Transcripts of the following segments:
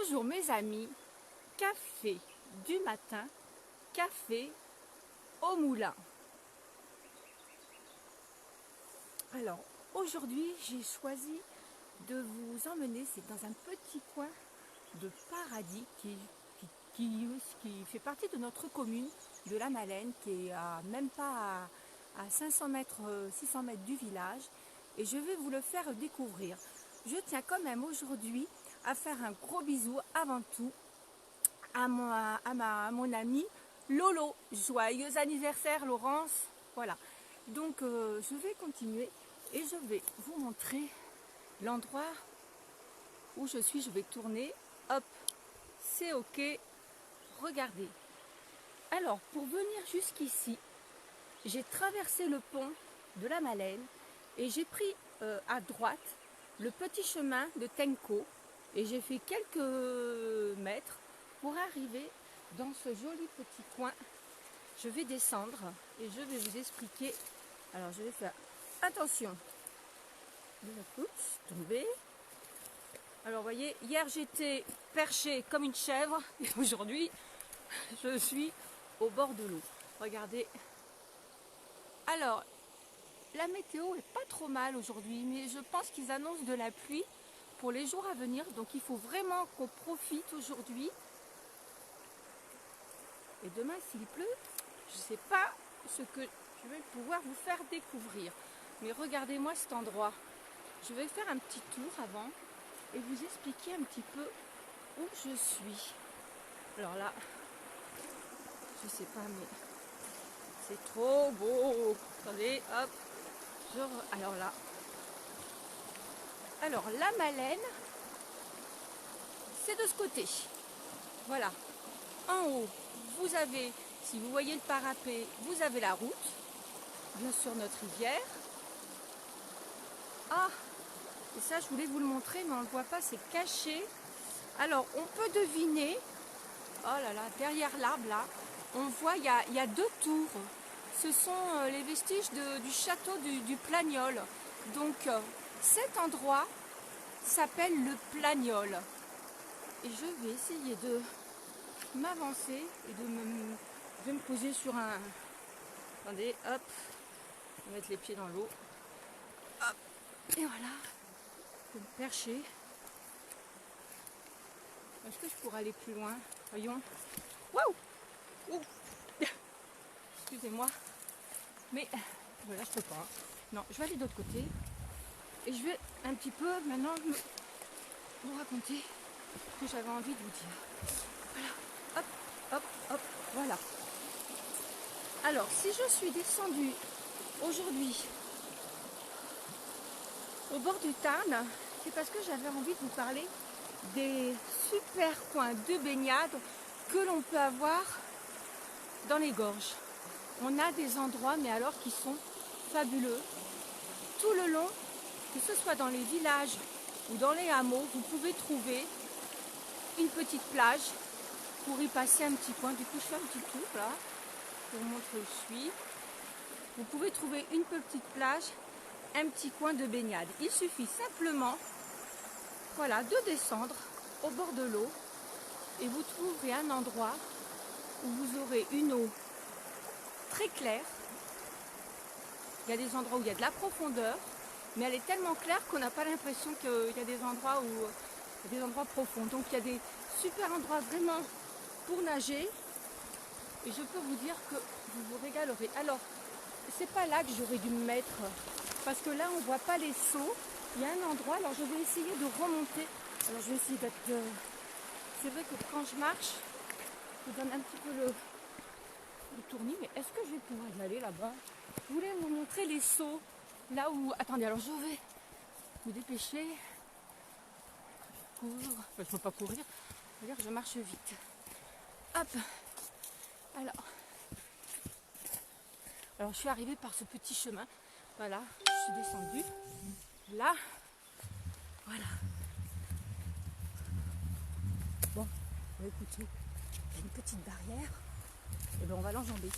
Bonjour mes amis, café du matin, café au moulin. Alors aujourd'hui j'ai choisi de vous emmener, c'est dans un petit coin de paradis qui fait partie de notre commune de La Malène, qui est même pas à 500 mètres, 600 mètres du village, et je vais vous le faire découvrir. Je tiens quand même aujourd'hui à faire un gros bisou avant tout à mon amie Lolo. Joyeux anniversaire Laurence. Voilà, donc je vais continuer et je vais vous montrer l'endroit où je suis. Je vais tourner, hop, c'est ok, regardez. Alors pour venir jusqu'ici, j'ai traversé le pont de la Malène et j'ai pris à droite le petit chemin de Tenco et j'ai fait quelques mètres pour arriver dans ce joli petit coin. Je vais descendre et je vais vous expliquer. Alors je vais faire attention de la pousse tomber. Alors vous voyez, hier j'étais perchée comme une chèvre et aujourd'hui je suis au bord de l'eau. Regardez. Alors la météo est pas trop mal aujourd'hui, mais je pense qu'ils annoncent de la pluie pour les jours à venir, donc il faut vraiment qu'on profite aujourd'hui. Et demain s'il pleut, je ne sais pas ce que je vais pouvoir vous faire découvrir. Mais regardez-moi cet endroit. Je vais faire un petit tour avant et vous expliquer un petit peu où je suis. Alors là, je sais pas, mais c'est trop beau. Attendez, hop. Alors là. Alors la Malène, c'est de ce côté. Voilà. En haut, vous avez, si vous voyez le parapet, vous avez la route. Bien sûr notre rivière. Ah, et ça je voulais vous le montrer, mais on ne le voit pas, c'est caché. Alors on peut deviner, oh là là, derrière l'arbre là, on voit il y a deux tours. Ce sont les vestiges du château du Plagnol. Donc cet endroit s'appelle le Plagnol. Et je vais essayer de m'avancer et de me poser sur un... Attendez, hop, je vais mettre les pieds dans l'eau. Hop, et voilà, je vais me percher. Est-ce que je pourrais aller plus loin? Voyons. Waouh! Ouh. Excusez-moi. Mais voilà, je peux pas. Hein. Non, je vais aller de l'autre côté. Et je vais un petit peu maintenant vous raconter ce que j'avais envie de vous dire. Voilà. Hop, hop, hop. Voilà. Alors, si je suis descendue aujourd'hui au bord du Tarn, c'est parce que j'avais envie de vous parler des super coins de baignade que l'on peut avoir dans les gorges. On a des endroits, mais alors qui sont fabuleux. Tout le long, que ce soit dans les villages ou dans les hameaux, vous pouvez trouver une petite plage pour y passer un petit coin. Du coup, je fais un petit tour là, pour vous montrer où je suis. Vous pouvez trouver une petite plage, un petit coin de baignade. Il suffit simplement, voilà, de descendre au bord de l'eau et vous trouverez un endroit où vous aurez une eau très claire. Il y a des endroits où il y a de la profondeur, mais elle est tellement claire qu'on n'a pas l'impression qu'il y a des endroits où il y a des endroits profonds. Donc il y a des super endroits vraiment pour nager. Et je peux vous dire que vous vous régalerez. Alors, c'est pas là que j'aurais dû me mettre, parce que là on voit pas les sauts. Il y a un endroit, alors je vais essayer de remonter. Alors je vais essayer d'être... C'est vrai que quand je marche, je donne un petit peu le tournis, mais est-ce que je vais pouvoir y aller là-bas? Je voulais vous montrer les sauts, là où... Attendez, alors je vais me dépêcher. Je cours, enfin, je ne peux pas courir, c'est-à-dire que je marche vite. Hop. Alors je suis arrivée par ce petit chemin, voilà, je suis descendue, là, voilà. Bon, écoutez, il y a une petite barrière, et bien on va l'enjamber.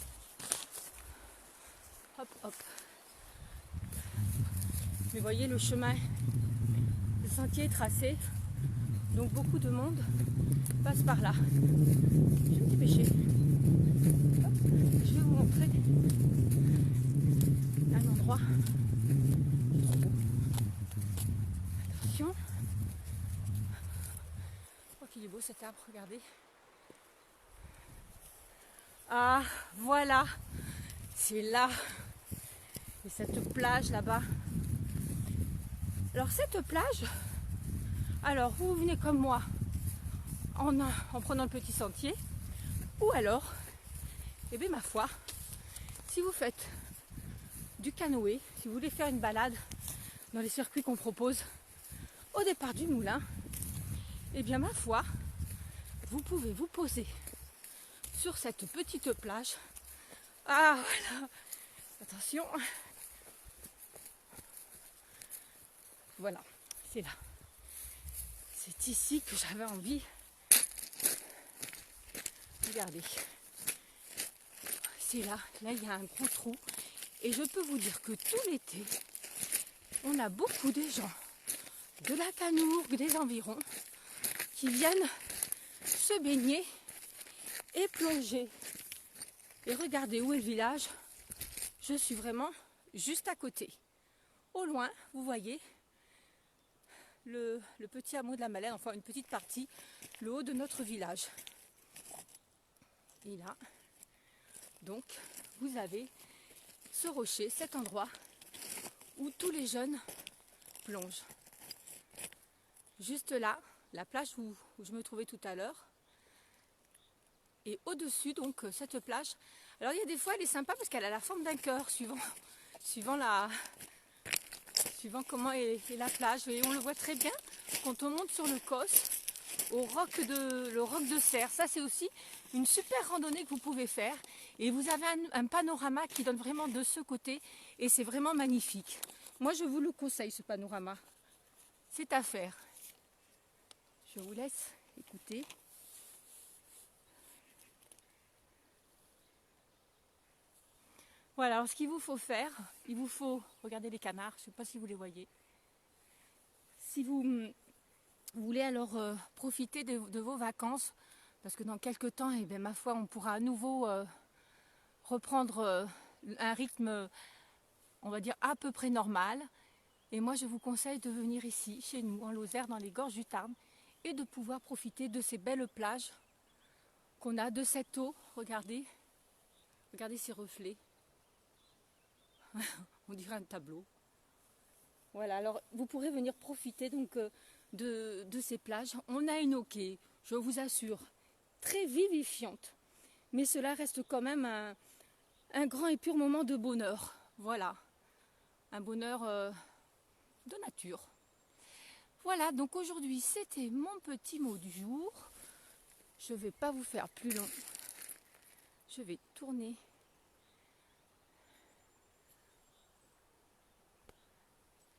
Hop, hop. Mais voyez le chemin, le sentier est tracé, Donc beaucoup de monde passe par là. Je vais me dépêcher. Hop, je vais vous montrer un endroit trop beau. Attention. Oh qu'il est beau cet arbre, regardez. Ah voilà, c'est là. Et cette plage là-bas. Alors cette plage, alors vous venez comme moi en prenant le petit sentier, ou alors, eh bien ma foi, si vous faites du canoë, si vous voulez faire une balade dans les circuits qu'on propose au départ du moulin, eh bien ma foi, vous pouvez vous poser sur cette petite plage. Ah voilà, attention. Voilà, c'est là. C'est ici que j'avais envie. Regardez. C'est là. Là, il y a un gros trou. Et je peux vous dire que tout l'été, on a beaucoup de gens de la Canourgue, des environs, qui viennent se baigner et plonger. Et regardez où est le village. Je suis vraiment juste à côté. Au loin, vous voyez le petit hameau de la Malène, enfin une petite partie, le haut de notre village. Et là, donc, vous avez ce rocher, cet endroit où tous les jeunes plongent. Juste là, la plage où je me trouvais tout à l'heure. Et au-dessus, donc, cette plage. Alors, il y a des fois, elle est sympa parce qu'elle a la forme d'un cœur, suivant comment est la plage. Et on le voit très bien quand on monte sur le Causse, le roc de Serre. Ça, c'est aussi une super randonnée que vous pouvez faire. Et vous avez un panorama qui donne vraiment de ce côté. Et c'est vraiment magnifique. Moi, je vous le conseille, ce panorama. C'est à faire. Je vous laisse écouter. Voilà, alors ce qu'il vous faut faire, il vous faut regarder les canards, je ne sais pas si vous les voyez. Si vous voulez alors profiter de vos vacances, parce que dans quelques temps, eh bien, ma foi, on pourra à nouveau reprendre un rythme, on va dire, à peu près normal. Et moi, je vous conseille de venir ici, chez nous, en Lozère, dans les gorges du Tarn, et de pouvoir profiter de ces belles plages qu'on a, de cette eau. Regardez ces reflets. On dirait un tableau. Voilà, alors vous pourrez venir profiter donc de ces plages. On a une eau qui est, je vous assure, très vivifiante. Mais cela reste quand même un grand et pur moment de bonheur. Voilà, un bonheur de nature. Voilà, donc aujourd'hui c'était mon petit mot du jour. Je ne vais pas vous faire plus long. Je vais tourner.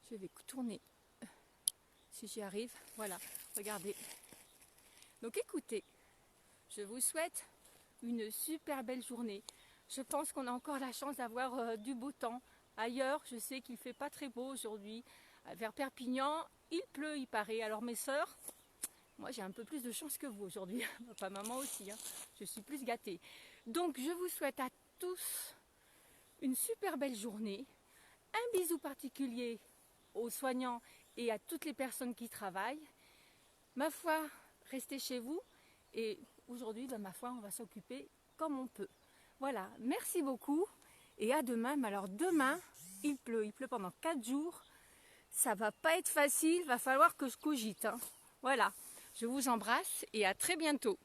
Je vais tourner, si j'y arrive. Voilà, regardez. Donc écoutez, je vous souhaite une super belle journée. Je pense qu'on a encore la chance d'avoir du beau temps. Ailleurs, je sais qu'il ne fait pas très beau aujourd'hui. Vers Perpignan, il pleut, il paraît. Alors mes sœurs, moi j'ai un peu plus de chance que vous aujourd'hui. Enfin maman aussi, hein. Je suis plus gâtée. Donc je vous souhaite à tous une super belle journée. Un bisou particulier aux soignants et à toutes les personnes qui travaillent. Ma foi, restez chez vous et aujourd'hui, ma foi, on va s'occuper comme on peut. Voilà, merci beaucoup et à demain. Mais alors demain, il pleut pendant 4 jours. Ça va pas être facile, va falloir que je cogite, hein. Voilà, je vous embrasse et à très bientôt.